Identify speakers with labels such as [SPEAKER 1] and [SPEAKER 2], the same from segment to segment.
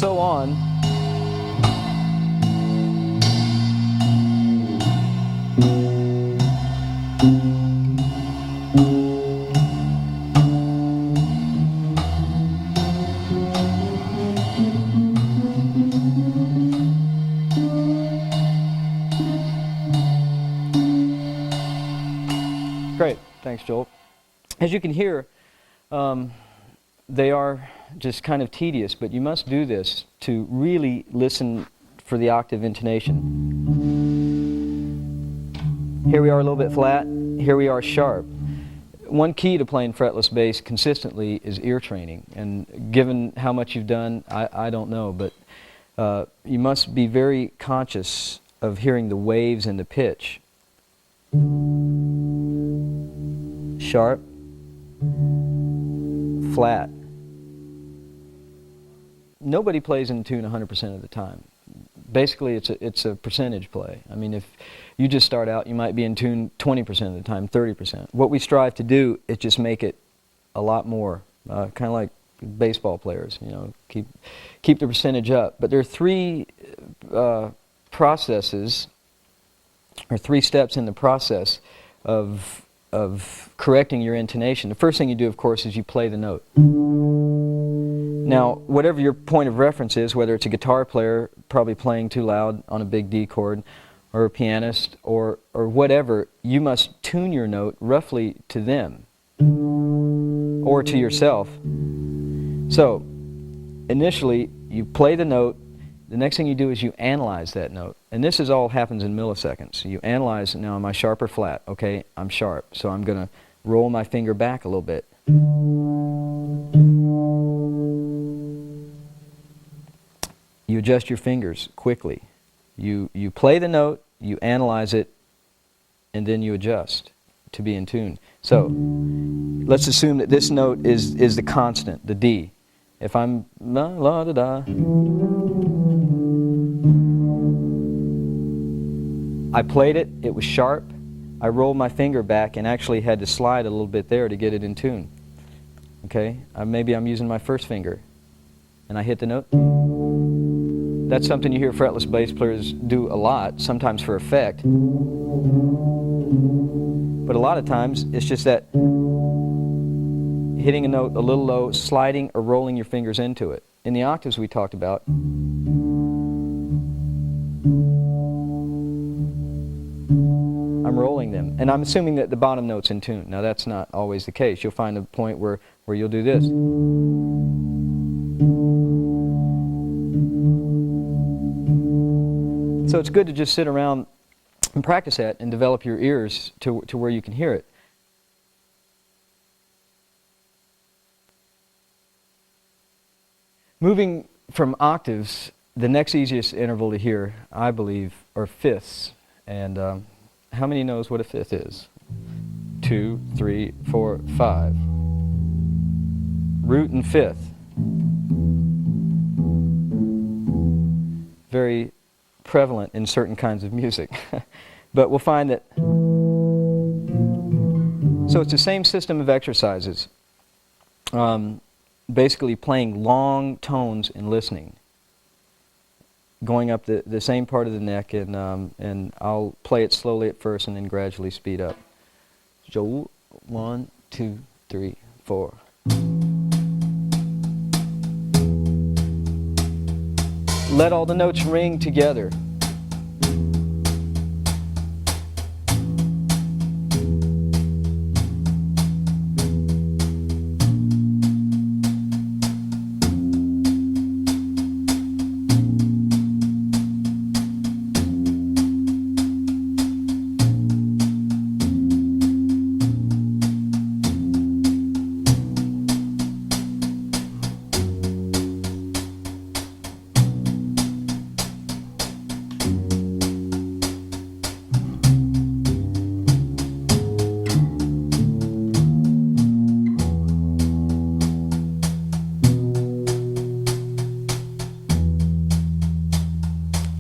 [SPEAKER 1] so on. Great, thanks Joel. As you can hear, they are just kind of tedious, but you must do this to really listen for the octave intonation. Here we are a little bit flat, here we are sharp. One key to playing fretless bass consistently is ear training, and given how much you've done, I don't know, but you must be very conscious of hearing the waves and the pitch. Sharp, flat. Nobody plays in tune 100% of the time. Basically, it's a percentage play. I mean, if you just start out, you might be in tune 20% of the time, 30%. What we strive to do is just make it a lot more, kind of like baseball players, you know, keep the percentage up. But there are three processes, or three steps in the process of correcting your intonation. The first thing you do, of course, is you play the note. Now, whatever your point of reference is, whether it's a guitar player probably playing too loud on a big D chord, or a pianist, or whatever, you must tune your note roughly to them, or to yourself. So, initially, you play the note. The next thing you do is you analyze that note. And this is all happens in milliseconds. You analyze, now am I sharp or flat? Okay, I'm sharp, so I'm going to roll my finger back a little bit. You adjust your fingers quickly. You play the note, you analyze it, and then you adjust to be in tune. So, let's assume that this note is the constant, the D. If I'm la la da da, I played it, it was sharp, I rolled my finger back and actually had to slide a little bit there to get it in tune. Okay, maybe I'm using my first finger and I hit the note. That's something you hear fretless bass players do a lot, sometimes for effect. But a lot of times it's just that hitting a note a little low, sliding or rolling your fingers into it. In the octaves we talked about, I'm rolling them, and I'm assuming that the bottom note's in tune. Now that's not always the case. You'll find a point where you'll do this. So it's good to just sit around and practice that and develop your ears to where you can hear it. Moving from octaves, the next easiest interval to hear, I believe, are fifths. And how many knows what a fifth is? 2, 3, 4, 5. Root and fifth. Very prevalent in certain kinds of music. But we'll find that, so it's the same system of exercises. Basically playing long tones and listening. Going up the same part of the neck, and I'll play it slowly at first and then gradually speed up. So 1, 2, 3, 4. Let all the notes ring together.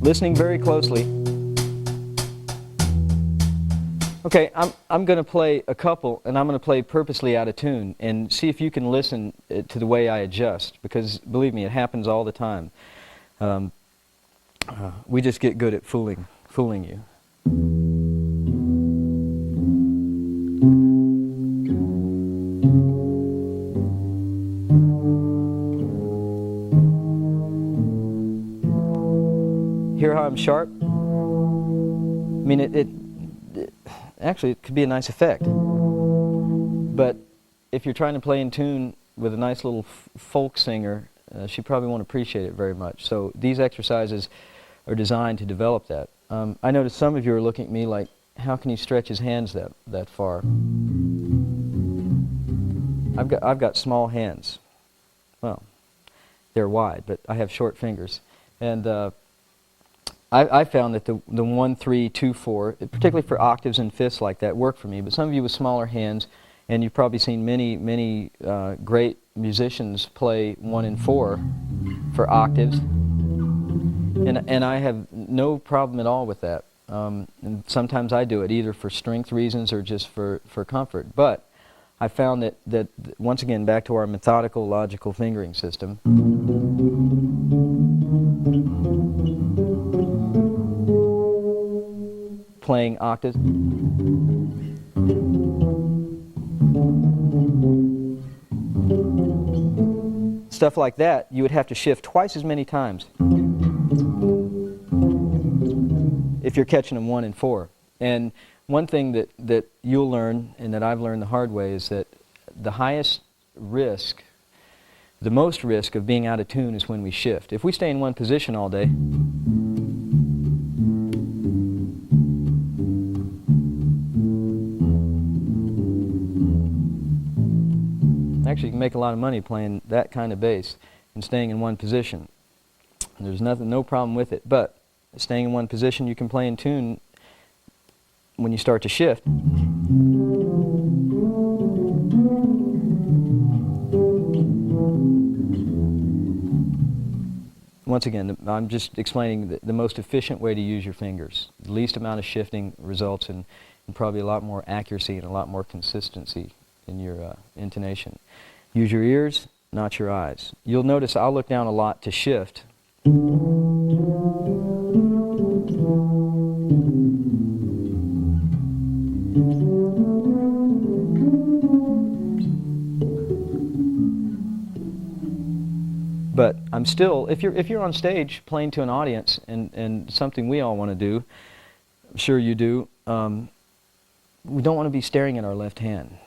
[SPEAKER 1] Listening very closely. Okay. Okay, I'm going to play a couple, and I'm going to play purposely out of tune, and see if you can listen to the way I adjust, because believe me, it happens all the time. We just get good at fooling you. Hear how I'm sharp? I mean, actually, it could be a nice effect. But if you're trying to play in tune with a nice little folk singer, she probably won't appreciate it very much. So these exercises are designed to develop that. I noticed some of you are looking at me like, how can he stretch his hands that far? I've got small hands. Well, they're wide, but I have short fingers. And I found that the 1, 3, 2, 4, particularly for octaves and fifths like that, work for me. But some of you with smaller hands, and you've probably seen many great musicians play 1 and 4 for octaves. And I have no problem at all with that. And sometimes I do it either for strength reasons or just for comfort. But I found that once again, back to our methodical, logical fingering system, playing octaves, stuff like that, you would have to shift twice as many times if you're catching them 1 and 4. And one thing that you'll learn, and that I've learned the hard way, is that the highest risk, the most risk of being out of tune is when we shift. If we stay in one position all day, actually, you can make a lot of money playing that kind of bass and staying in one position. And there's no problem with it. But staying in one position, you can play in tune when you start to shift. Once again, I'm just explaining the most efficient way to use your fingers. The least amount of shifting results in probably a lot more accuracy and a lot more consistency in your intonation. Use your ears, not your eyes. You'll notice I'll look down a lot to shift. But I'm still, if you're on stage playing to an audience, and something we all want to do, I'm sure you do, we don't want to be staring at our left hand.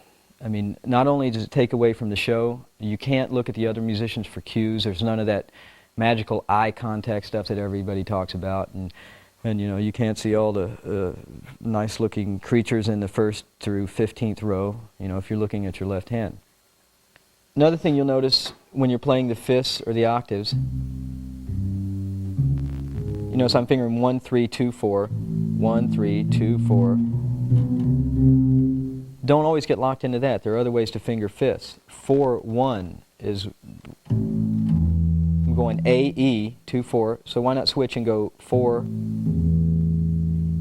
[SPEAKER 1] I mean, not only does it take away from the show, you can't look at the other musicians for cues. There's none of that magical eye contact stuff that everybody talks about, and you know, you can't see all the nice-looking creatures in the 1st through 15th row, you know, if you're looking at your left hand. Another thing you'll notice when you're playing the fifths or the octaves, you notice I'm fingering 1, 3, 2, 4, 1, 3, 2, 4. Don't always get locked into that. There are other ways to finger fifths. 4, 1 is, I'm going A, E, 2, 4, so why not switch and go 4?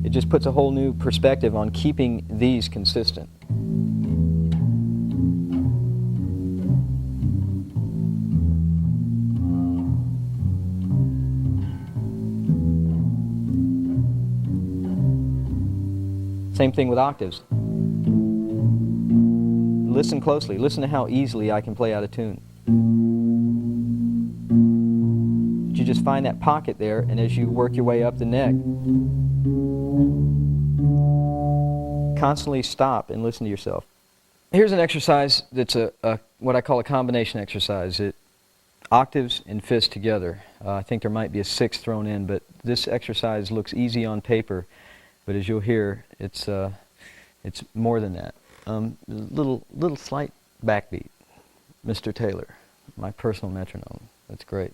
[SPEAKER 1] It just puts a whole new perspective on keeping these consistent. Same thing with octaves. Listen closely. Listen to how easily I can play out of tune. You just find that pocket there, and as you work your way up the neck, constantly stop and listen to yourself. Here's an exercise that's what I call a combination exercise. Octaves and fifths together. I think there might be a 6th thrown in, but this exercise looks easy on paper, but as you'll hear, it's more than that. Little slight backbeat. Mr. Taylor, my personal metronome. That's great.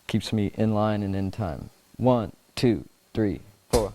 [SPEAKER 1] Keeps me in line and in time. 1, 2, 3, 4.